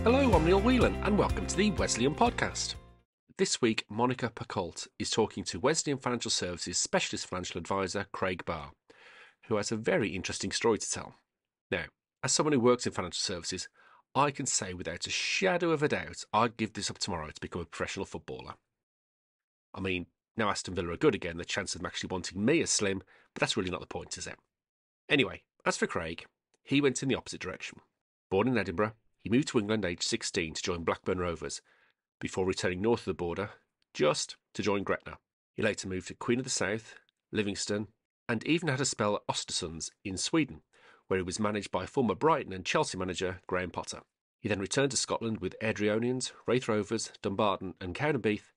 Hello, I'm Neil Whelan and welcome to the Wesleyan Podcast. This week, Monica Pacult is talking to Wesleyan Financial Services Specialist Financial Advisor Craig Barr, who has a very interesting story to tell. Now, as someone who works in financial services, I can say without a shadow of a doubt I'd give this up tomorrow to become a professional footballer. I mean, now Aston Villa are good again, the chances of them actually wanting me is slim, but that's really not the point, is it? Anyway, as for Craig, he went in the opposite direction. Born in Edinburgh, he moved to England aged 16 to join Blackburn Rovers, before returning north of the border, just to join Gretna. He later moved to Queen of the South, Livingston, and even had a spell at Östersunds in Sweden, where he was managed by former Brighton and Chelsea manager Graham Potter. He then returned to Scotland with Airdrieonians, Raith Rovers, Dumbarton and Cowdenbeath,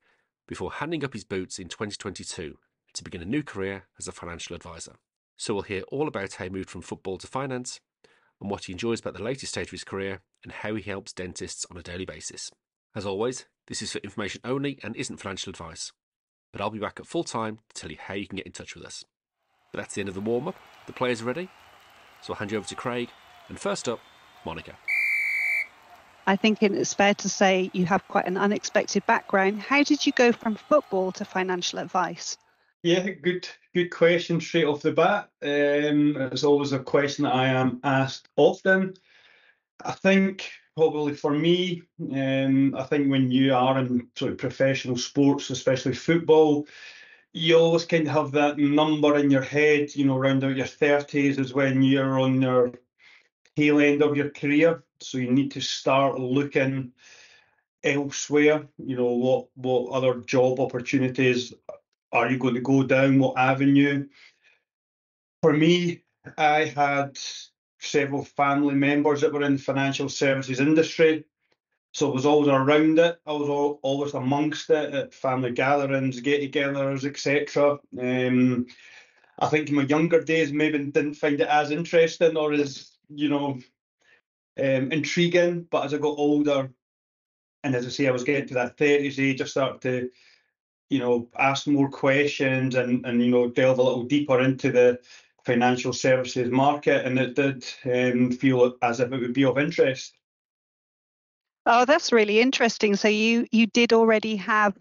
before handing up his boots in 2022 to begin a new career as a financial advisor. So we'll hear all about how he moved from football to finance, and what he enjoys about the latest stage of his career, and how he helps dentists on a daily basis. As always, this is for information only and isn't financial advice, but I'll be back at full time to tell you how you can get in touch with us. But that's the end of the warm-up. The players are ready, so I'll hand you over to Craig, and first up, Monica. I think it's fair to say you have quite an unexpected background. How did you go from football to financial advice? Yeah, good question straight off the bat. It's always a question that I am asked often. I think probably for me, I think when you are in sort of professional sports, especially football, you always kind of have that number in your head, around about your 30s is when you're on your tail end of your career. So you need to start looking elsewhere, what other job opportunities are you going to go down, what avenue? For me, I had several family members that were in the financial services industry, so I was always around it. I was always amongst it at family gatherings, get-togethers, etc. I think in my younger days, maybe didn't find it as interesting or as intriguing. But as I got older, and as I say, I was getting to that 30s age, I started to ask more questions and delve a little deeper into the financial services market, and it did feel as if it would be of interest. Oh, that's really interesting. So you did already have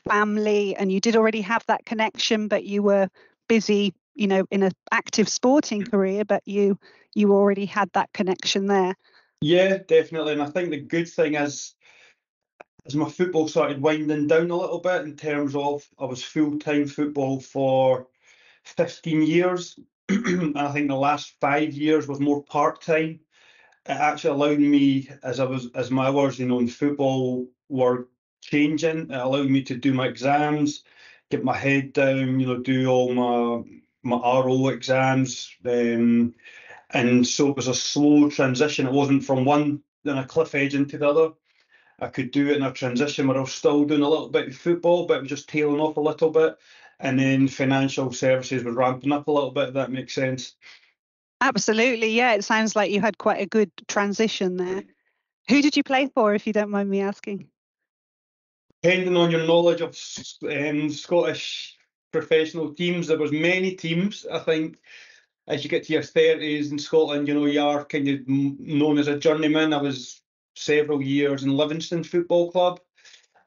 family and you did already have that connection, but you were busy, in an active sporting career, but you already had that connection there. Yeah, definitely. And I think the good thing is, as my football started winding down a little bit in terms of I was full-time football for 15 years. And I think the last 5 years was more part-time. It actually allowed me, as my hours, in football were changing, it allowed me to do my exams, get my head down, do all my RO exams. And so it was a slow transition. It wasn't from one then a cliff edge into the other. I could do it in a transition where I was still doing a little bit of football, but it was just tailing off a little bit. And then financial services was ramping up a little bit, if that makes sense. Absolutely. Yeah, it sounds like you had quite a good transition there. Who did you play for, if you don't mind me asking? Depending on your knowledge of Scottish professional teams, there was many teams. I think as you get to your 30s in Scotland, you are kind of known as a journeyman. I was several years in Livingston Football Club.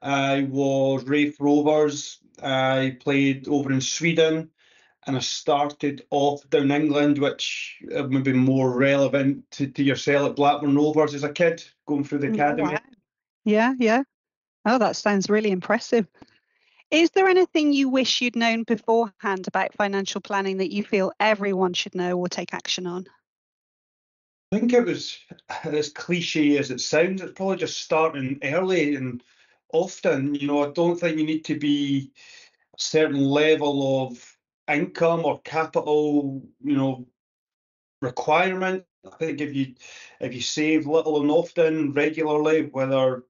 I was Raith Rovers. I played over in Sweden, and I started off down England, which may be more relevant to yourself at Blackburn Rovers as a kid, going through the academy. Wow. Yeah. Oh, that sounds really impressive. Is there anything you wish you'd known beforehand about financial planning that you feel everyone should know or take action on? I think it was, as cliche as it sounds, it's probably just starting early and often. I don't think you need to be a certain level of income or capital, requirement. I think if you save little and often, regularly, whether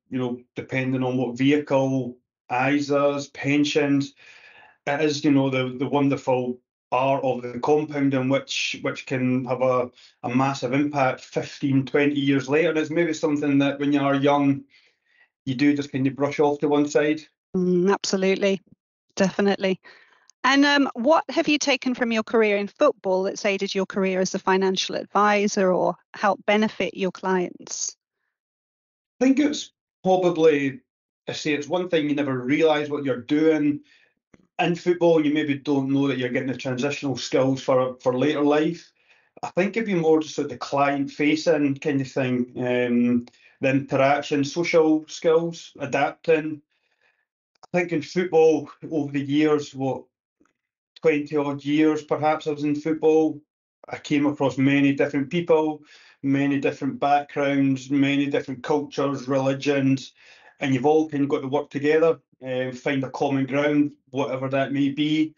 depending on what vehicle, ISAs, pensions, it is the wonderful art of the compounding, which can have a massive impact 15, 20 years later. And it's maybe something that when you are young, you do just kind of brush off to one side. Absolutely, definitely. And what have you taken from your career in football that's aided your career as a financial advisor or helped benefit your clients? think it's probably, I say it's one thing you never realise what you're doing in football. You maybe don't know that you're getting the transitional skills for later life. I think it'd be more just the client facing kind of thing, the interaction, social skills, adapting. I think in football over the years, 20 odd years perhaps I was in football, I came across many different people, many different backgrounds, many different cultures, religions, and you've all kind of got to work together and find a common ground, whatever that may be.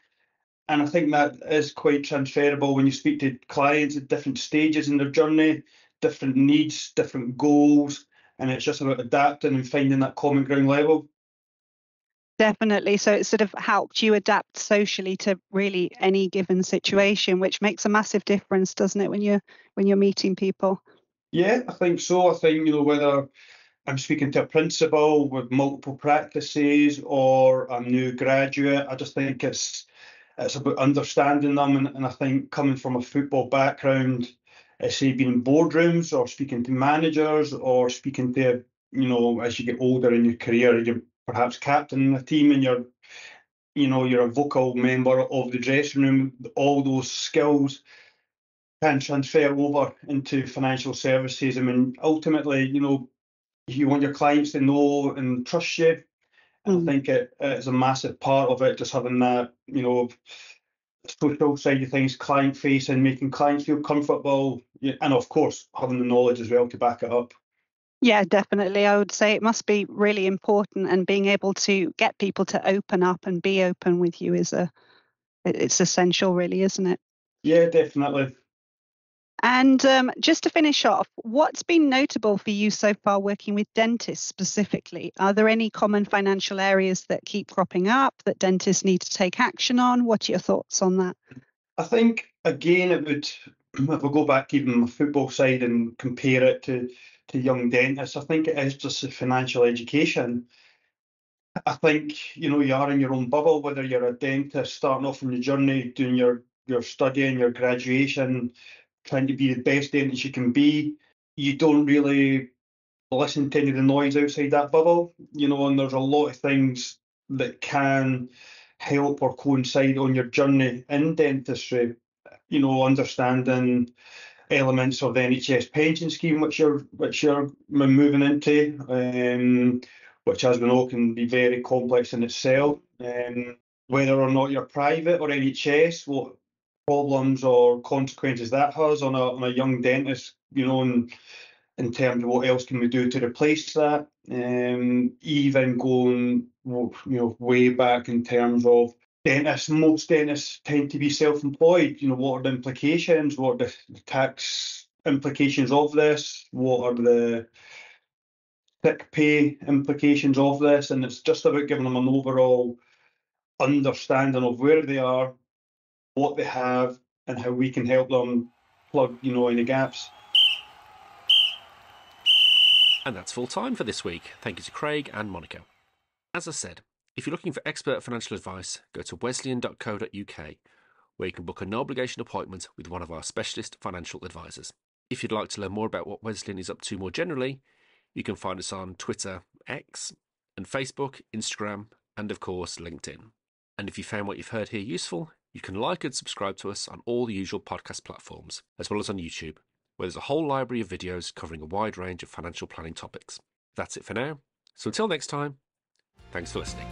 And I think that is quite transferable when you speak to clients at different stages in their journey, different needs, different goals, and it's just about adapting and finding that common ground level. Definitely. So it sort of helped you adapt socially to really any given situation, which makes a massive difference, doesn't it, when you're meeting people? Yeah, I think so. I think, whether I'm speaking to a principal with multiple practices or a new graduate, I just think it's about understanding them. And I think coming from a football background, say being in boardrooms or speaking to managers or speaking to, as you get older in your career, you're perhaps captaining a team and you're a vocal member of the dressing room, all those skills can transfer over into financial services. I mean, ultimately, you want your clients to know and trust you. And I think it's a massive part of it, just having that, social side of things, client facing, making clients feel comfortable, and of course, having the knowledge as well to back it up. Yeah, definitely. I would say it must be really important, and being able to get people to open up and be open with you it's essential, really, isn't it? Yeah, definitely. And just to finish off, what's been notable for you so far working with dentists specifically? Are there any common financial areas that keep cropping up that dentists need to take action on? What are your thoughts on that? I think, again, it would, if I go back even my football side and compare it to young dentists, I think it is just the financial education. I think, you are in your own bubble, whether you're a dentist starting off on your journey, doing your studying, your graduation, trying to be the best dentist you can be. You don't really listen to any of the noise outside that bubble, and there's a lot of things that can help or coincide on your journey in dentistry, understanding elements of the NHS pension scheme which you're moving into, which as we know can be very complex in itself. Whether or not you're private or NHS, what problems or consequences that has on a young dentist, and in terms of what else can we do to replace that. Even going, way back in terms of dentists, most dentists tend to be self-employed. What are the implications? What are the tax implications of this? What are the sick pay implications of this? And it's just about giving them an overall understanding of where they are, what they have, and how we can help them plug, any gaps. And that's full time for this week. Thank you to Craig and Monica. As I said, if you're looking for expert financial advice, go to wesleyan.co.uk, where you can book a no-obligation appointment with one of our specialist financial advisors. If you'd like to learn more about what Wesleyan is up to more generally, you can find us on Twitter, X, and Facebook, Instagram, and of course LinkedIn. And if you found what you've heard here useful, you can like and subscribe to us on all the usual podcast platforms, as well as on YouTube, where there's a whole library of videos covering a wide range of financial planning topics. That's it for now. So until next time, thanks for listening.